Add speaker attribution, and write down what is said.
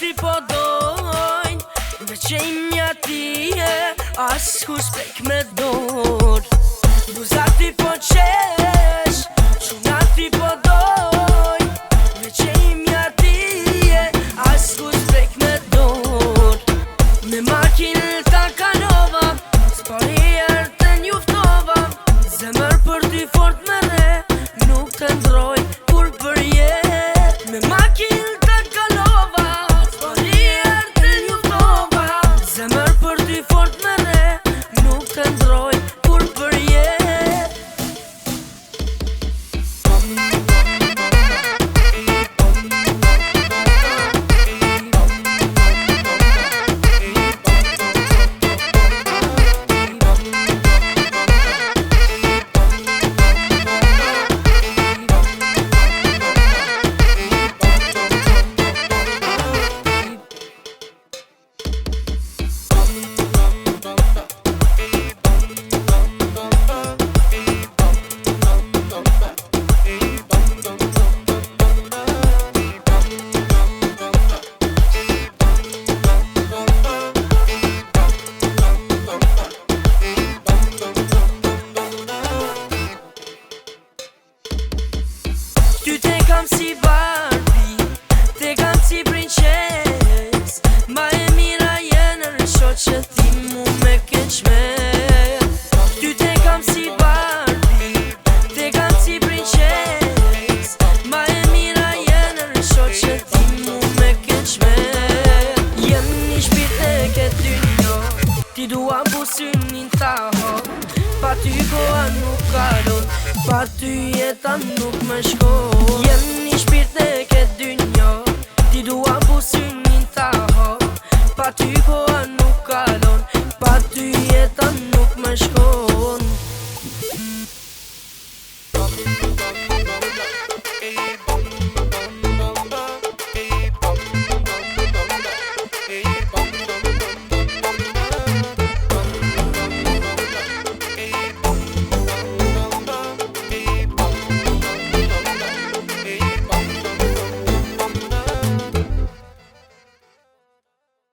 Speaker 1: ti po dojnë, veç e imja tije, as kur s'prek me dorë. Buza ti po qesh, quna ti po dojnë, veç e imja tije, as kur s'prek me dorë. Me makinën ta kalova, s'pari erë të njuftova, zemër për ty fort me re, nuk të ndroj kur për jet. Me makinën ta kalova, s'pari erë të njuftova, zemër për ty fort me re, nuk të ndroj kur për jet. Ty te kam si Barbie, te kam si princes, ma e mira jenë në shoqe ti mu me keqme. Ty te kam si Barbie, te kam si princes, ma e mira jenë në shoqe ti mu me keqme. Jem një shpirt e këtë dynjo, ti dua busynin ta ho, pa ty koha nuk kalon, pa ty jeta nuk më shkon. Jem një shpirt e këtë dynjo, ti dua busynin ta ho, pa ty koha nuk kalon, pa ty jeta nuk më shkon.